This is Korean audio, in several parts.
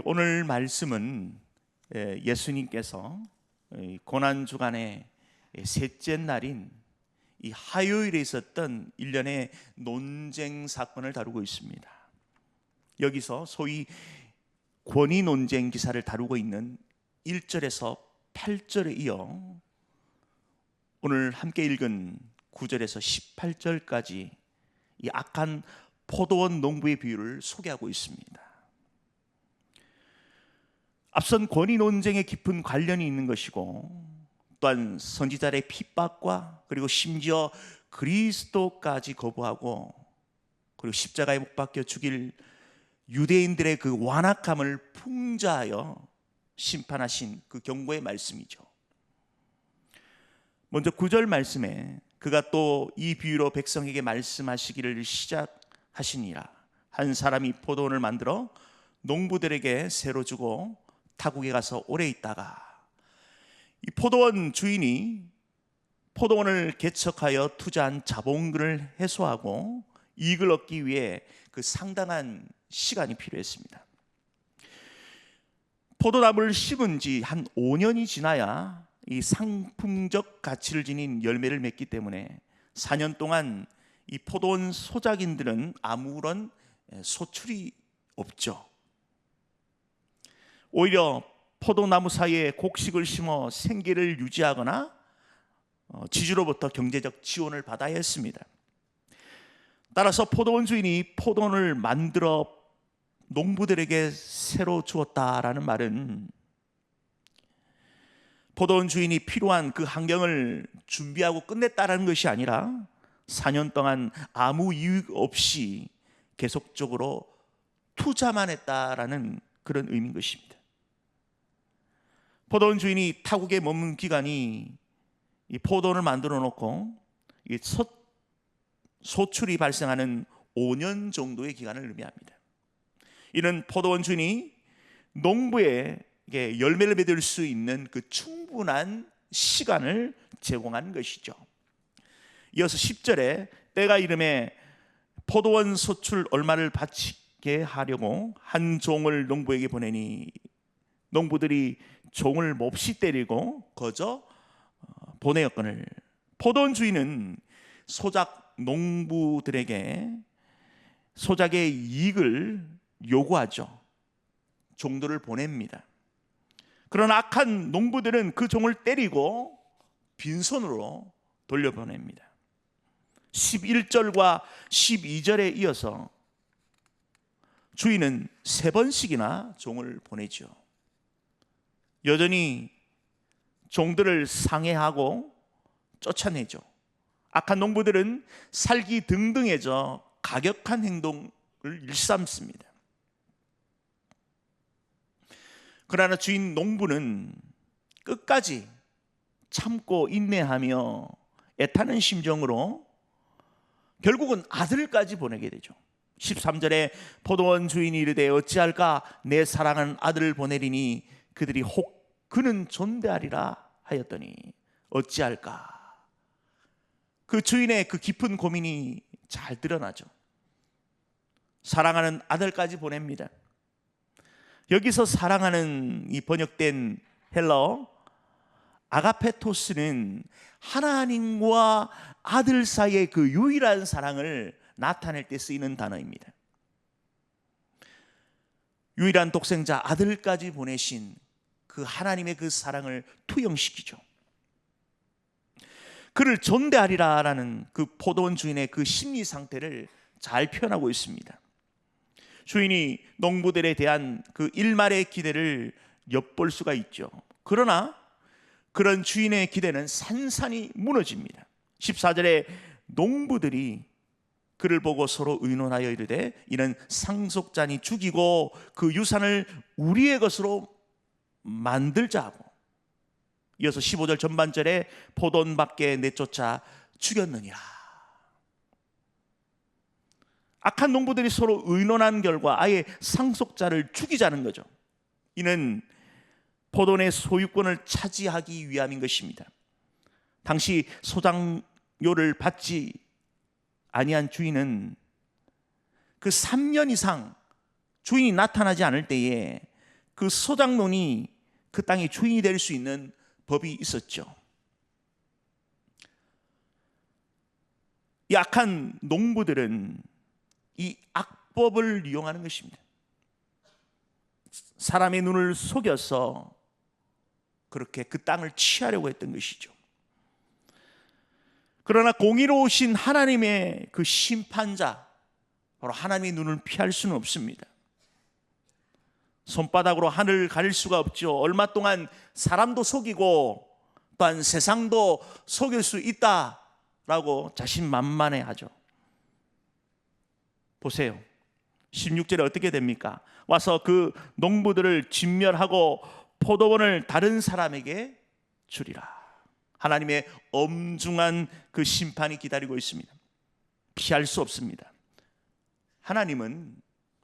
오늘 말씀은 예수님께서 고난주간의 셋째 날인 이 화요일에 있었던 일련의 논쟁 사건을 다루고 있습니다. 여기서 소위 권위 논쟁 기사를 다루고 있는 1절에서 8절에 이어 오늘 함께 읽은 9절에서 18절까지 이 악한 포도원 농부의 비유를 소개하고 있습니다. 앞선 권위 논쟁에 깊은 관련이 있는 것이고, 또한 선지자의 핍박과 그리고 심지어 그리스도까지 거부하고 그리고 십자가에 못 박혀 죽일 유대인들의 그 완악함을 풍자하여 심판하신 그 경고의 말씀이죠. 먼저 9절 말씀에 그가 또 이 비유로 백성에게 말씀하시기를 시작하시니라. 한 사람이 포도원을 만들어 농부들에게 새로 주고 타국에 가서 오래 있다가 이 포도원 주인이 포도원을 개척하여 투자한 자본금을 회수하고 이익을 얻기 위해 그 상당한 시간이 필요했습니다. 포도나무를 심은 지 한 5년이 지나야 이 상품적 가치를 지닌 열매를 맺기 때문에 4년 동안 이 포도원 소작인들은 아무런 소출이 없죠. 오히려 포도나무 사이에 곡식을 심어 생계를 유지하거나 지주로부터 경제적 지원을 받아야 했습니다. 따라서 포도원 주인이 포도원을 만들어 농부들에게 새로 주었다라는 말은 포도원 주인이 필요한 그 환경을 준비하고 끝냈다라는 것이 아니라 4년 동안 아무 이유 없이 계속적으로 투자만 했다라는 그런 의미인 것입니다. 포도원 주인이 타국에 머문 기간이 이 포도원을 만들어 놓고 소출이 발생하는 5년 정도의 기간을 의미합니다. 이는 포도원 주인이 농부에게 열매를 맺을 수 있는 그 충분한 시간을 제공한 것이죠. 이어서 10절에 때가 이름에 포도원 소출 얼마를 바치게 하려고 한 종을 농부에게 보내니 농부들이 종을 몹시 때리고 거저 보내었거늘. 포도원 주인은 소작 농부들에게 소작의 이익을 요구하죠. 종들을 보냅니다. 그러나 악한 농부들은 그 종을 때리고 빈손으로 돌려보냅니다. 11절과 12절에 이어서 주인은 3번씩이나 종을 보내죠. 여전히 종들을 상해하고 쫓아내죠. 악한 농부들은 살기 등등해져 가격한 행동을 일삼습니다. 그러나 주인 농부는 끝까지 참고 인내하며 애타는 심정으로 결국은 아들까지 보내게 되죠. 13절에 포도원 주인이 이르되 어찌할까 내 사랑하는 아들을 보내리니 그들이 혹 그는 존대하리라 하였더니 어찌할까. 그 주인의 그 깊은 고민이 잘 드러나죠. 사랑하는 아들까지 보냅니다. 여기서 사랑하는 이 번역된 헬러 아가페토스는 하나님과 아들 사이의 그 유일한 사랑을 나타낼 때 쓰이는 단어입니다. 유일한 독생자 아들까지 보내신 그 하나님의 그 사랑을 투영시키죠. 그를 존대하리라라는 그 포도원 주인의 그 심리 상태를 잘 표현하고 있습니다. 주인이 농부들에 대한 그 일말의 기대를 엿볼 수가 있죠. 그러나 그런 주인의 기대는 산산이 무너집니다. 14절에 농부들이 그를 보고 서로 의논하여 이르되 이는 상속자니 죽이고 그 유산을 우리의 것으로 만들자 하고, 이어서 15절 전반절에 포도원 밖에 내쫓아 죽였느니라. 악한 농부들이 서로 의논한 결과 아예 상속자를 죽이자는 거죠. 이는 포도원의 소유권을 차지하기 위함인 것입니다. 당시 소장료를 받지 아니한 주인은 그 3년 이상 주인이 나타나지 않을 때에 그 소작농이 그 땅의 주인이 될 수 있는 법이 있었죠. 이 악한 농부들은 이 악법을 이용하는 것입니다. 사람의 눈을 속여서 그렇게 그 땅을 취하려고 했던 것이죠. 그러나 공의로우신 하나님의 그 심판자, 바로 하나님의 눈을 피할 수는 없습니다. 손바닥으로 하늘을 가릴 수가 없죠. 얼마 동안 사람도 속이고 또한 세상도 속일 수 있다라고 자신만만해하죠. 보세요. 16절에 어떻게 됩니까? 와서 그 농부들을 진멸하고 포도원을 다른 사람에게 주리라. 하나님의 엄중한 그 심판이 기다리고 있습니다. 피할 수 없습니다. 하나님은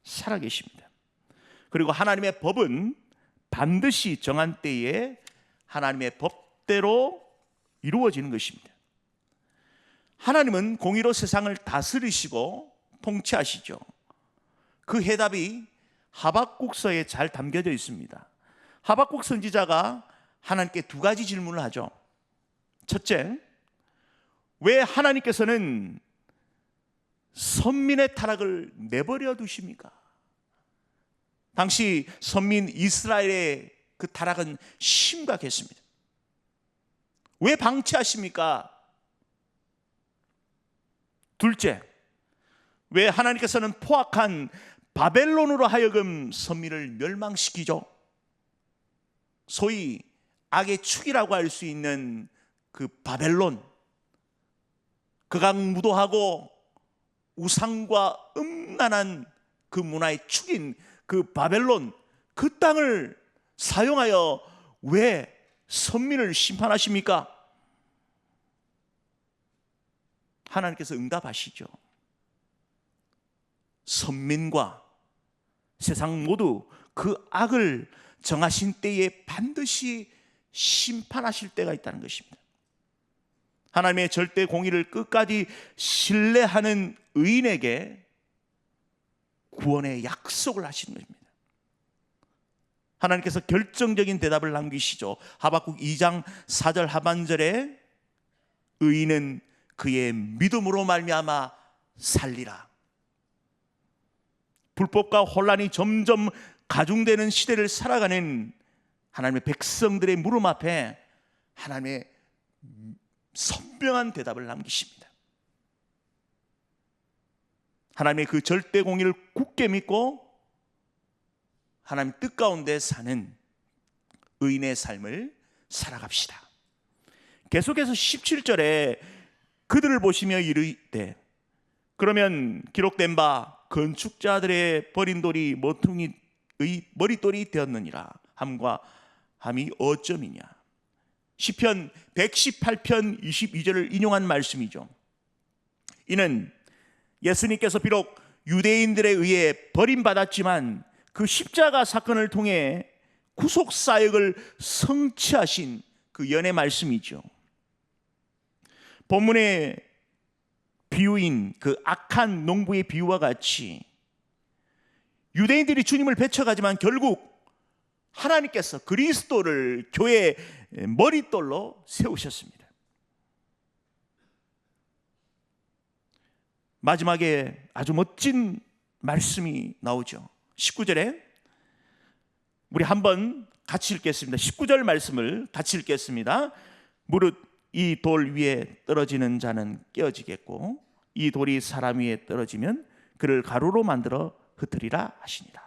살아계십니다. 그리고 하나님의 법은 반드시 정한 때에 하나님의 법대로 이루어지는 것입니다. 하나님은 공의로 세상을 다스리시고 통치하시죠. 그 해답이 하박국서에 잘 담겨져 있습니다. 하박국 선지자가 하나님께 두 가지 질문을 하죠. 첫째, 왜 하나님께서는 선민의 타락을 내버려 두십니까? 당시 선민 이스라엘의 그 타락은 심각했습니다. 왜 방치하십니까? 둘째, 왜 하나님께서는 포악한 바벨론으로 하여금 선민을 멸망시키죠? 소위 악의 축이라고 할 수 있는 그 바벨론, 극악무도하고 우상과 음란한 그 문화의 축인 그 바벨론, 그 땅을 사용하여 왜 선민을 심판하십니까? 하나님께서 응답하시죠. 선민과 세상 모두 그 악을 정하신 때에 반드시 심판하실 때가 있다는 것입니다. 하나님의 절대 공의를 끝까지 신뢰하는 의인에게 구원의 약속을 하시는 것입니다. 하나님께서 결정적인 대답을 남기시죠. 하박국 2장 4절 하반절에 의인은 그의 믿음으로 말미암아 살리라. 불법과 혼란이 점점 가중되는 시대를 살아가는 하나님의 백성들의 물음 앞에 하나님의 선명한 대답을 남기십니다. 하나님의 그 절대 공의를 굳게 믿고 하나님 뜻 가운데 사는 의인의 삶을 살아갑시다. 계속해서 17절에 그들을 보시며 이르되 그러면 기록된 바 건축자들의 버린 돌이 모퉁이의 머릿돌이 되었느니라 함과 함이 어쩌미냐. 시편 118편 22절을 인용한 말씀이죠. 이는 예수님께서 비록 유대인들에 의해 버림받았지만 그 십자가 사건을 통해 구속사역을 성취하신 그 연의 말씀이죠. 본문의 비유인 그 악한 농부의 비유와 같이 유대인들이 주님을 배척하지만 결국 하나님께서 그리스도를 교회의 머릿돌로 세우셨습니다. 마지막에 아주 멋진 말씀이 나오죠. 19절에 우리 한번 같이 읽겠습니다. 19절 말씀을 같이 읽겠습니다. 무릇 이 돌 위에 떨어지는 자는 깨어지겠고 이 돌이 사람 위에 떨어지면 그를 가루로 만들어 흩으리라 하시니라.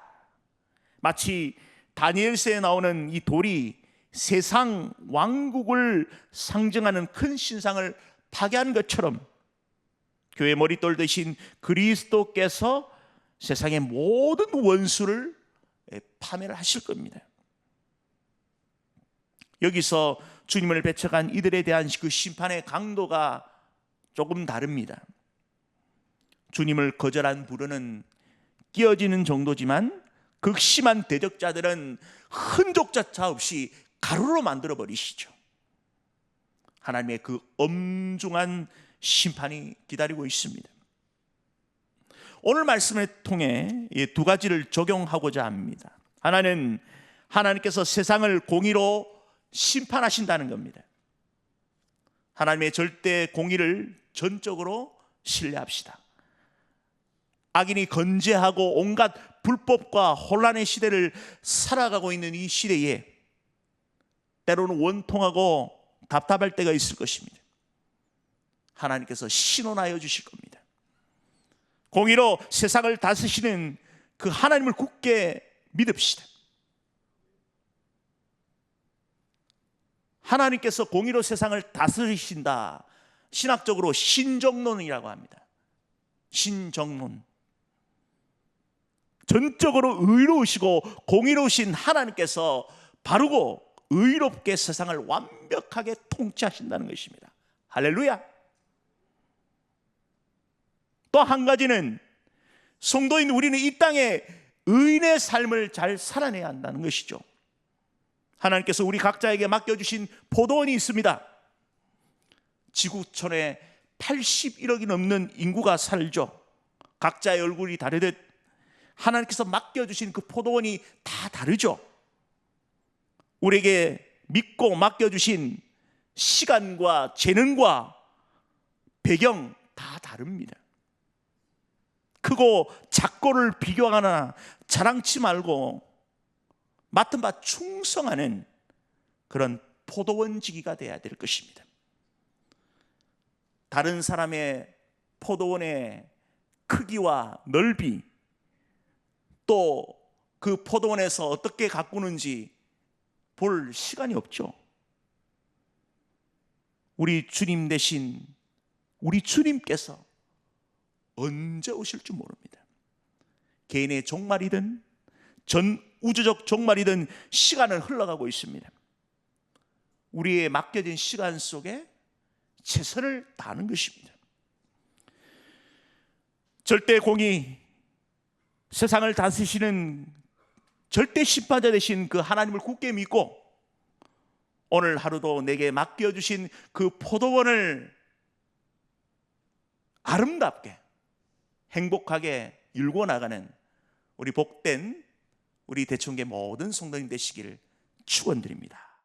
마치 다니엘서에 나오는 이 돌이 세상 왕국을 상징하는 큰 신상을 파괴한 것처럼 교회 머릿돌 대신 그리스도께서 세상의 모든 원수를 파멸을 하실 겁니다. 여기서 주님을 배척한 이들에 대한 그 심판의 강도가 조금 다릅니다. 주님을 거절한 불효는 끼어지는 정도지만 극심한 대적자들은 흔적조차 없이 가루로 만들어 버리시죠. 하나님의 그 엄중한 심판이 기다리고 있습니다. 오늘 말씀을 통해 이 두 가지를 적용하고자 합니다. 하나는 하나님께서 세상을 공의로 심판하신다는 겁니다. 하나님의 절대 공의를 전적으로 신뢰합시다. 악인이 건재하고 온갖 불법과 혼란의 시대를 살아가고 있는 이 시대에 때로는 원통하고 답답할 때가 있을 것입니다. 하나님께서 신원하여 주실 겁니다. 공의로 세상을 다스리시는 그 하나님을 굳게 믿읍시다. 하나님께서 공의로 세상을 다스리신다. 신학적으로 신정론이라고 합니다. 신정론. 전적으로 의로우시고 공의로우신 하나님께서 바르고 의롭게 세상을 완벽하게 통치하신다는 것입니다. 할렐루야. 또 한 가지는 성도인 우리는 이 땅에 의인의 삶을 잘 살아내야 한다는 것이죠. 하나님께서 우리 각자에게 맡겨주신 포도원이 있습니다. 지구촌에 81억이 넘는 인구가 살죠. 각자의 얼굴이 다르듯 하나님께서 맡겨주신 그 포도원이 다 다르죠. 우리에게 믿고 맡겨주신 시간과 재능과 배경 다 다릅니다. 크고 작고를 비교하거나 자랑치 말고 맡은 바 충성하는 그런 포도원지기가 되어야 될 것입니다. 다른 사람의 포도원의 크기와 넓이, 또 그 포도원에서 어떻게 가꾸는지 볼 시간이 없죠. 우리 주님 대신 우리 주님께서 언제 오실 줄 모릅니다. 개인의 종말이든 전 우주적 종말이든 시간은 흘러가고 있습니다. 우리의 맡겨진 시간 속에 최선을 다하는 것입니다. 절대 공의, 세상을 다스리시는 절대 심판자 되신 그 하나님을 굳게 믿고 오늘 하루도 내게 맡겨주신 그 포도원을 아름답게 행복하게 일궈 나가는 우리 복된 우리 대청계 모든 성도님 되시기를 축원드립니다.